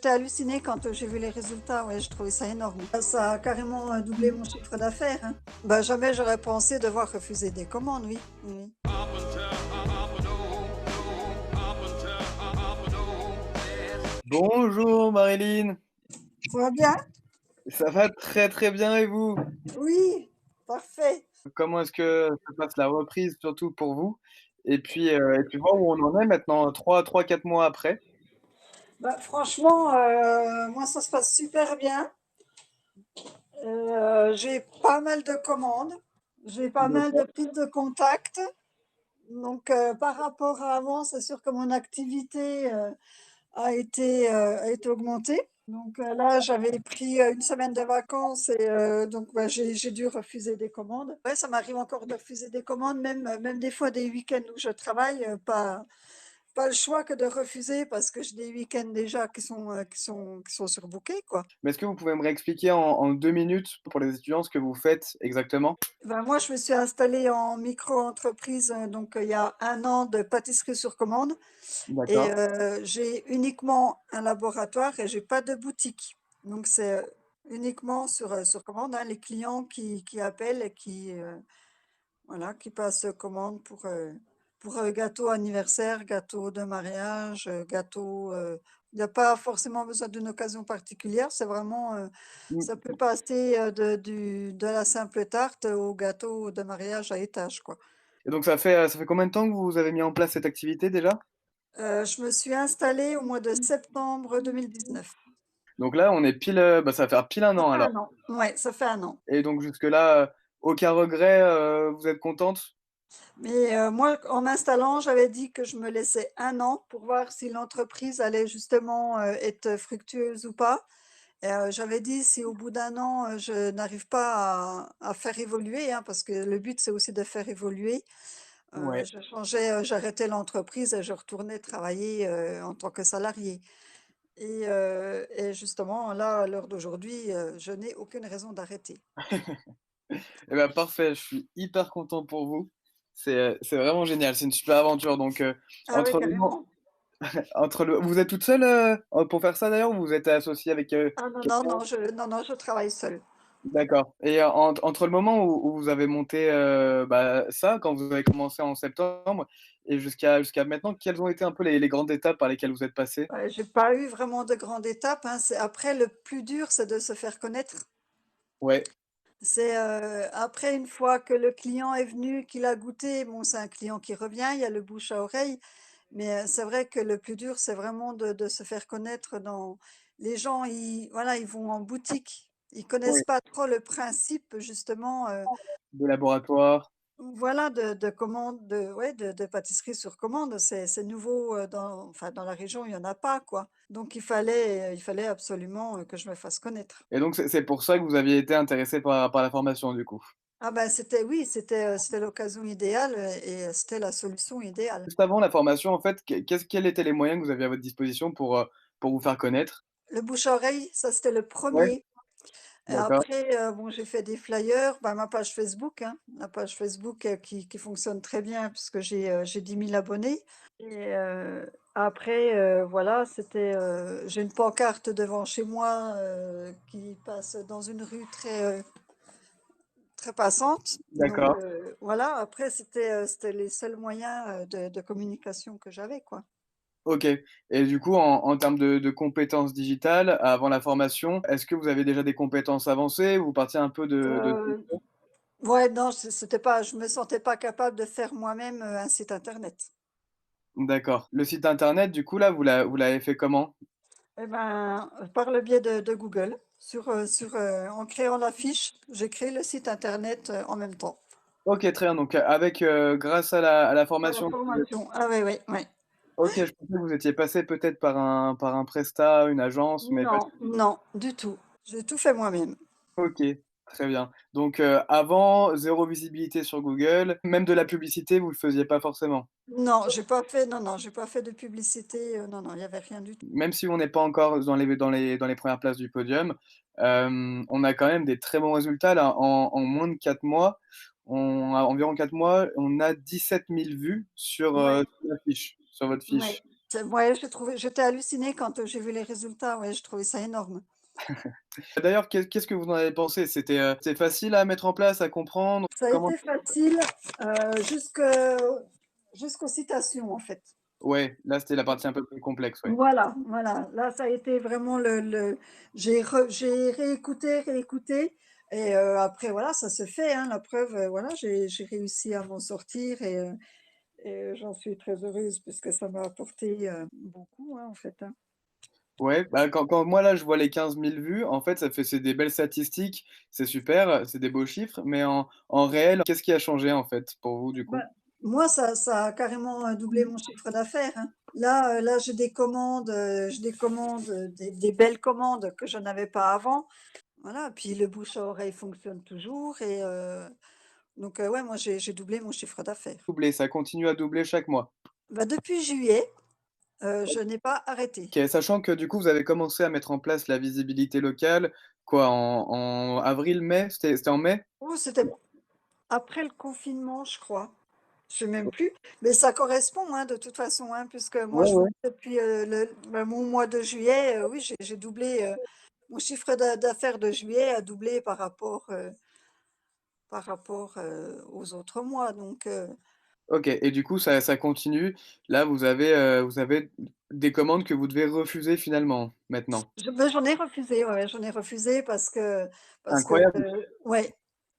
j'étais hallucinée quand j'ai vu les résultats. Ouais, je trouvais ça énorme. Ça a carrément doublé mon chiffre d'affaires, hein. Bah, jamais j'aurais pensé devoir refuser des commandes, oui. Oui. Bonjour Marilyn, Ça va bien? ça va très très bien et vous? Oui, parfait. Comment est-ce que se passe la reprise surtout pour vous? Et puis voir où on en est maintenant 4 mois après. Bah, franchement, moi, ça se passe super bien. J'ai pas mal de commandes, j'ai pas mal de D'accord. prises de contact. Donc, par rapport à avant, c'est sûr que mon activité a été augmentée. Donc là, j'avais pris une semaine de vacances et donc bah, j'ai dû refuser des commandes. Ouais, ça m'arrive encore de refuser des commandes, même des fois des week-ends où je travaille, pas le choix que de refuser parce que j'ai des week-ends déjà qui sont surbookés, quoi. Mais est-ce que vous pouvez me réexpliquer en 2 minutes pour les étudiants ce que vous faites exactement? Ben, moi, je me suis installée en micro-entreprise donc il y a 1 an de pâtisserie sur commande et D'accord. j'ai uniquement un laboratoire et j'ai pas de boutique. Donc c'est uniquement sur commande, hein, les clients qui appellent et voilà, qui passent commande pour gâteau anniversaire, gâteau de mariage, gâteau. Il n'y a pas forcément besoin d'une occasion particulière, c'est vraiment, Mmh. ça peut passer de la simple tarte au gâteau de mariage à étage, quoi. Et donc ça fait combien de temps que vous avez mis en place cette activité déjà? Je me suis installée au mois de septembre 2019. Donc là on est pile, bah, ça va faire pile un Ça an fait alors. 1 an. Ouais, ça fait 1 an. Et donc jusque-là, aucun regret, vous êtes contente? Mais moi, en m'installant, j'avais dit que je me laissais 1 an pour voir si l'entreprise allait justement être fructueuse ou pas. Et j'avais dit si au bout d'1 an, je n'arrive pas à faire évoluer, hein, parce que le but, c'est aussi de faire évoluer, Ouais. je changeais, j'arrêtais l'entreprise et je retournais travailler en tant que salariée. Et justement, là, à l'heure d'aujourd'hui, je n'ai aucune raison d'arrêter. Eh bah, parfait, je suis hyper content pour vous. C'est vraiment génial, c'est une super aventure donc Ah oui, entre le moment carrément. entre le vous êtes toute seule, pour faire ça d'ailleurs ou vous êtes associée avec, Ah non, non, quelqu'un? non, je travaille seule. D'accord et entre le moment où vous avez monté, bah, ça, quand vous avez commencé en septembre et jusqu'à maintenant, quelles ont été un peu les grandes étapes par lesquelles vous êtes passée? J'ai pas eu vraiment de grande étape, hein, c'est après le plus dur, c'est de se faire connaître. Ouais, C'est, après une fois que le client est venu, qu'il a goûté, bon, c'est un client qui revient, il y a le bouche à oreille, mais, c'est vrai que le plus dur, c'est vraiment de se faire connaître dans les gens, ils voilà, ils vont en boutique. Ils connaissent ouais, pas trop le principe justement, de laboratoire. voilà, de commande, de ouais, de pâtisserie sur commande. C'est nouveau, dans enfin, dans la région, il y en a pas, quoi. Donc il fallait absolument, que je me fasse connaître. Et donc c'est pour ça que vous aviez été intéressée par la formation du coup? Ah ben, c'était oui, c'était l'occasion idéale, et c'était la solution idéale. Juste avant la formation, en fait, quels étaient les moyens que vous aviez à votre disposition pour vous faire connaître? Le bouche à oreille, ça c'était le Ouais, premier. Et d'accord. après, bon, j'ai fait des flyers, bah, ma page Facebook, hein, la page Facebook, qui fonctionne très bien puisque j'ai 10 000 abonnés et après, voilà, j'ai une pancarte devant chez moi, qui passe dans une rue très passante. Donc D'accord. voilà, après c'était les seuls moyens, de communication que j'avais, quoi. OK et du coup, en termes de compétences digitales, avant la formation, est-ce que vous avez déjà des compétences avancées ou vous partiez un peu de Heu, ouais, non, c'était pas je me sentais pas capable de faire moi-même, un site internet. d'accord. Le site internet, du coup, là, vous l'avez fait comment? Eh ben, par le biais de Google, en créant la fiche, j'ai créé le site internet, en même temps. OK, très bien, donc avec, grâce à la À la formation, formation. Ah oui, oui, oui. OK, je pensais que vous étiez passé peut-être par un prestat, une agence, mais pas Non, non, du tout. J'ai tout fait moi-même. OK, très bien. Donc avant, zéro visibilité sur Google, même de la publicité, vous le faisiez pas forcément? Non, j'ai pas fait de publicité, non, non, il y avait rien du tout. Même si on n'est pas encore dans les 1 places du podium, on a quand même des très bons résultats là. En moins de 4 mois, on a 17 000 vues sur, Ouais, sur la fiche, sur votre ouais. fiche. Ouais, j'étais hallucinée quand, j'ai vu les résultats, ouais, j'ai trouvé ça énorme. D'ailleurs, qu'est-ce que vous en avez pensé? C'est facile à mettre en place, à comprendre? Ça a Comment été facile, jusque jusqu'aux citations, en fait. ouais, là, c'était la partie un peu plus complexe, ouais. Voilà, voilà. Là, ça a été vraiment le j'ai réécouté, réécouté et après voilà, ça se fait, hein, la preuve, voilà, j'ai réussi à m'en sortir et j'en suis très heureuse puisque ça m'a apporté, beaucoup, hein, en fait, hein. Ouais, bah, quand moi, là, je vois les 15 000 vues, en fait, c'est des belles statistiques, c'est super, c'est des beaux chiffres, mais en réel, qu'est-ce qui a changé, en fait, pour vous, du coup? Bah, moi, ça a carrément, doublé mon chiffre d'affaires, hein. Là, j'ai des commandes, des belles commandes que je n'avais pas avant. Voilà, puis le bouche à oreille fonctionne toujours et donc ouais, moi j'ai doublé mon chiffre d'affaires. Doubler, ça continue à doubler chaque mois? Bah, depuis juillet, je n'ai pas arrêté. OK, sachant que, du coup, vous avez commencé à mettre en place la visibilité locale, quoi, en avril, mai? C'était en mai? Oh, c'était après le confinement, je crois. Je sais même plus, mais ça correspond, hein, de toute façon, hein, puisque moi Ouais, je vous ouais. dis depuis, mon mois de juillet, oui, j'ai doublé, mon chiffre d'affaires de juillet a doublé par rapport, aux autres mois donc OK et du coup, ça continue. Là, vous avez des commandes que vous devez refuser finalement, maintenant? J'en ai refusé, ouais, ouais, j'en ai refusé parce que, Incroyable. ouais,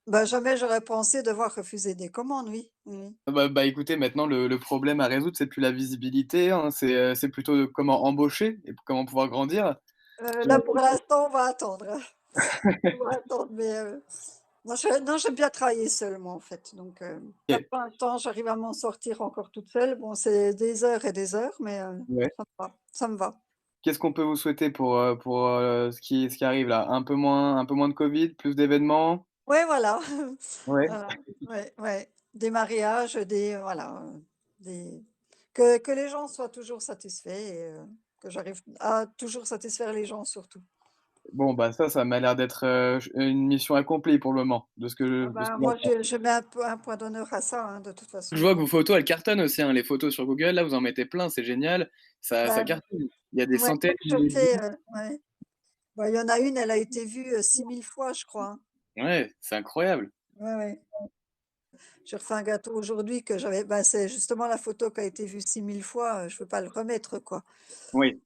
bah, jamais j'aurais pensé devoir refuser des commandes, oui, oui, oui. Bah, écoutez, maintenant le problème à résoudre, c'est plus la visibilité, hein, c'est plutôt comment embaucher et comment pouvoir grandir. Là, pour l'instant, on va attendre, hein. On va attendre, mais moi, non, j'aime bien travailler seule, moi, en fait, donc là, OK, pour l'instant, j'arrive à m'en sortir encore toute seule. Bon, c'est des heures et des heures, mais ouais. ça me va, ça me va. Qu'est-ce qu'on peut vous souhaiter pour, ce qui arrive là? Un peu moins de covid, plus d'événements? Ouais, voilà. Ouais. Voilà, ouais, ouais. Des mariages, voilà, des que les gens soient toujours satisfaits et que j'arrive à toujours satisfaire les gens surtout. Bon, bah, ça m'a l'air d'être, une mission accomplie pour le moment, Ah de ce que ben, moi, j'entends. je mets un point d'honneur à ça, hein, de toute Je façon. vois que vos photos, elles cartonnent aussi, hein, les photos sur Google, là, vous en mettez plein, c'est génial, ça Bah, cartonne. Il y a des ouais, centaines dès que de je milliers de fais, vues. ouais. Bah, il y en a une, elle a été vue, 6 000 fois, je crois, hein. Ouais, c'est incroyable. Ouais, ouais. J'ai refait un gâteau aujourd'hui que j'avais bah, c'est justement la photo qui a été vue 6 000 fois, je peux pas le remettre, quoi. Oui.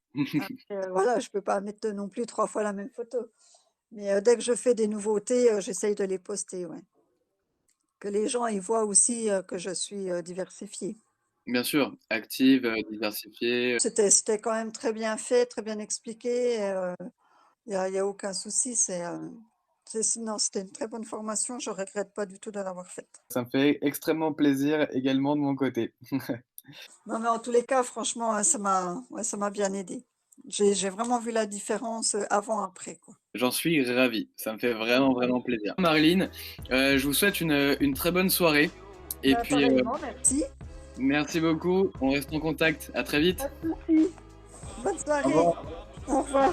Voilà, je peux pas mettre non plus 3 fois la même photo. Mais dès que je fais des nouveautés, j'essaye de les poster, ouais. Que les gens ils voient aussi, que je suis, diversifiée. Bien sûr, active, diversifiée. C'était quand même très bien fait, très bien expliqué et il y a aucun souci. Non, c'était une très bonne formation, je regrette pas du tout de l'avoir faite. Ça me fait extrêmement plaisir également de mon côté. Non, mais en tous les cas, franchement, ouais, ça m'a bien aidée. J'ai vraiment vu la différence, avant-après, quoi. J'en suis ravi, ça me fait vraiment, vraiment plaisir. Marilyn, je vous souhaite une très bonne soirée et Bah, puis, pareillement, merci. merci beaucoup, on reste en contact. À très vite. Pas de souci. Bonne Au soirée. revoir. Au revoir.